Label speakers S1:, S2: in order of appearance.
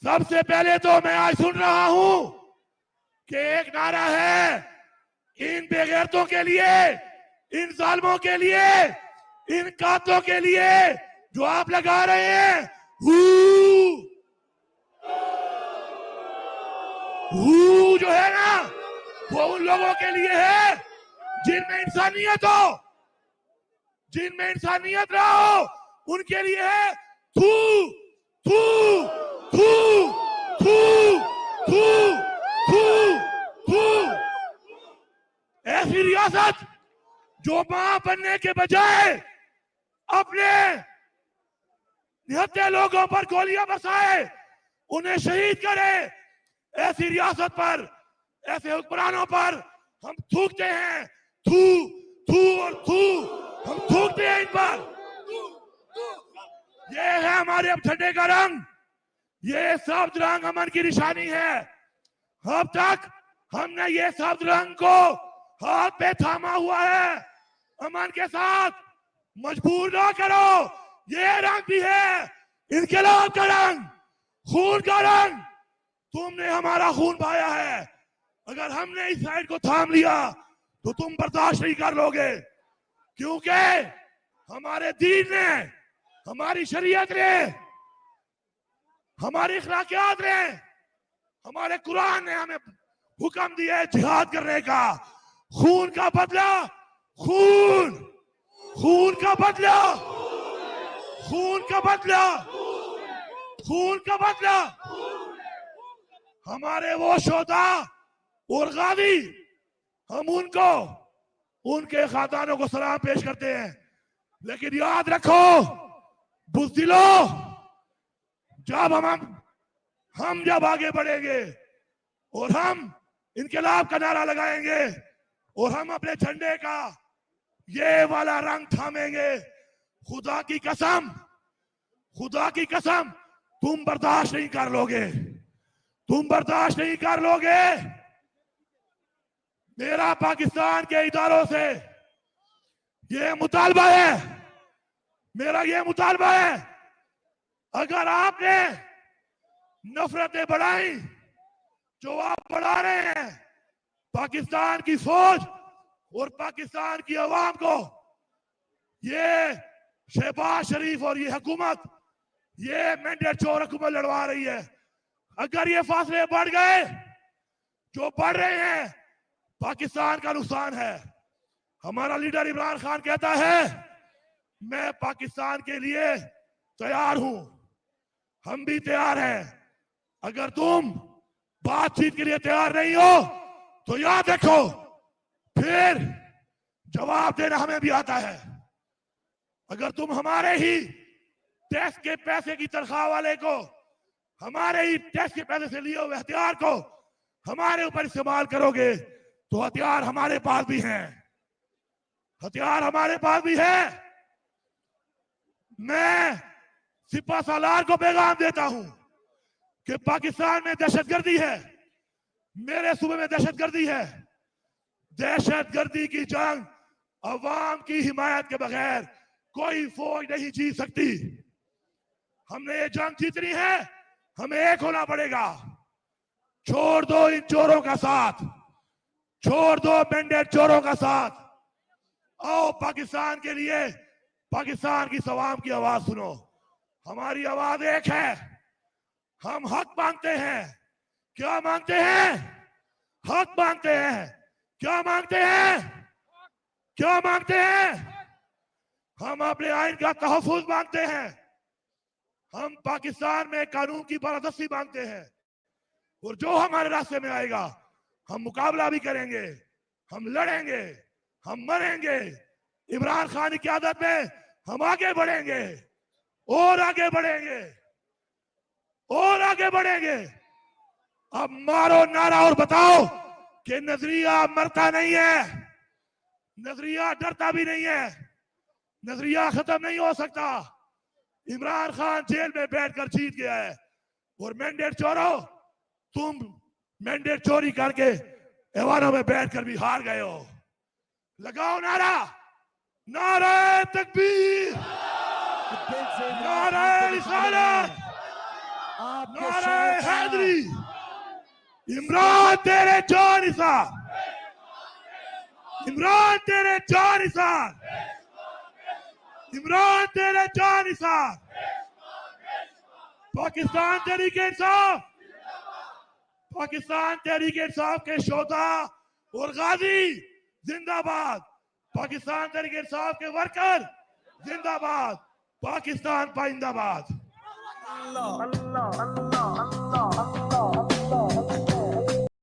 S1: سب سے پہلے تو میں آج سن رہا ہوں کہ ایک نعرہ ہے ان بے غیرتوں کے لیے، ان ظالموں کے لیے، ان قاتلوں کے لیے جو آپ لگا رہے ہیں، ہو جو ہے نا وہ ان لوگوں کے لیے ہے جن میں انسانیت ہو، جن میں انسانیت نہ ہو، ان کے لیے ہے تھو تھو تھو تھو تھو تھو تھو۔ ایسی ریاست جو ماں بننے کے بجائے اپنے نہتے لوگوں پر گولیاں برسائے، انہیں شہید کرے، ایسی ریاست پر، ایسے حکمرانوں پر ہم تھوکتے ہیں، تھو تھو اور تھو، ہم تھوکتے ہیں ان پر۔ یہ ہے ہمارے اب جھنڈے کا رنگ، یہ سبز رنگ امن کی نشانی ہے۔ اب تک ہم نے یہ سبز رنگ کو ہاتھ پہ تھاما ہوا ہے، امن کے ساتھ مجبور نہ کرو، یہ رنگ بھی ہے انقلاب کا رنگ، خون کا رنگ۔ تم نے ہمارا خون بہایا ہے، اگر ہم نے اس سائیڈ کو تھام لیا تو تم برداشت نہیں کر لو گے، کیونکہ ہمارے دین نے، ہماری شریعت نے، ہماری اخلاقیات نے، ہمارے قرآن نے ہمیں حکم دیا ہے جہاد کرنے کا۔ خون کا بدلہ، خون، خون کا بدلہ، خون کا بدلہ، خون کا بدلہ۔ ہمارے وہ شہداء اور غازی، ہم ان کو، ان کے خاندانوں کو سلام پیش کرتے ہیں، لیکن یاد رکھو بزدلو، جب ہم جب آگے بڑھیں گے اور ہم انقلاب کا نعرہ لگائیں گے اور ہم اپنے جھنڈے کا یہ والا رنگ تھامیں گے، خدا کی قسم، خدا کی قسم تم برداشت نہیں کر لو گے، تم برداشت نہیں کر لو گے۔ میرا پاکستان کے اداروں سے یہ مطالبہ ہے، میرا یہ مطالبہ ہے، اگر آپ نے نفرتیں بڑھائیں جو آپ بڑھا رہے ہیں، پاکستان کی فوج اور پاکستان کی عوام کو، یہ شہباز شریف اور یہ حکومت، یہ مینڈیٹ چور حکومت لڑوا رہی ہے، اگر یہ فاصلے بڑھ گئے جو بڑھ رہے ہیں، پاکستان کا نقصان ہے۔ ہمارا لیڈر عمران خان کہتا ہے میں پاکستان کے لیے تیار ہوں، ہم بھی تیار ہیں، اگر تم بات چیت کے لیے تیار نہیں ہو تو یاد رکھو پھر جواب دینا ہمیں بھی آتا ہے۔ اگر تم ہمارے ہی ٹیکس کے پیسے کی تنخواہ والے کو، ہمارے ہی ٹیکس کے پیسے سے لیے ہوئے ہتھیار کو ہمارے اوپر استعمال کرو گے تو ہتھیار ہمارے پاس بھی ہیں، ہتھیار ہمارے پاس بھی ہے۔ میں سپہ سالار کو پیغام دیتا ہوں کہ پاکستان میں دہشت گردی ہے، میرے صوبے میں دہشت گردی ہے، دہشت گردی کی جنگ عوام کی حمایت کے بغیر کوئی فوج نہیں جیت سکتی۔ ہم نے یہ جنگ جیتنی ہے، ہمیں ایک ہونا پڑے گا۔ چھوڑ دو ان چوروں کا ساتھ، چھوڑ دو مینڈیٹ چوروں کا ساتھ، آؤ پاکستان کے لیے، پاکستان کی عوام کی آواز سنو۔ ہماری آواز ایک ہے، ہم حق مانگتے ہیں۔ کیا مانگتے ہیں؟ حق مانگتے ہیں۔ کیا مانگتے ہیں؟ کیا مانگتے ہیں؟ ہم اپنے آئین کا تحفظ مانگتے ہیں، ہم پاکستان میں قانون کی بالادستی مانگتے ہیں، اور جو ہمارے راستے میں آئے گا ہم مقابلہ بھی کریں گے، ہم لڑیں گے، ہم مریں گے۔ عمران خان کی قیادت میں ہم آگے بڑھیں گے اور آگے بڑھیں گے اور آگے بڑھیں گے۔ اب مارو نعرہ اور بتاؤ کہ نظریہ مرتا نہیں ہے، نظریہ ڈرتا بھی نہیں ہے، نظریہ ختم نہیں ہو سکتا۔ عمران خان جیل میں بیٹھ کر جیت گیا ہے، اور مینڈیٹ چورو تم مینڈیٹ چوری کر کے ایوانوں میں بیٹھ کر بھی ہار گئے ہو۔ لگاؤ نعرہ، نعرہ تکبیر، نعرہ رسالت، نعرہ قادری عمران تیرے جان نثار عمران تیرے جان نثار عمران تیرے جان نثار پاکستان تحریک انصاف پاکستان تحریک انصاف کے شہدا اور غازی زندہ باد پاکستان تحریک انصاف کے ورکر زندہ باد پاکستان پائندہ باد
S2: اللہ اللہ اللہ اللہ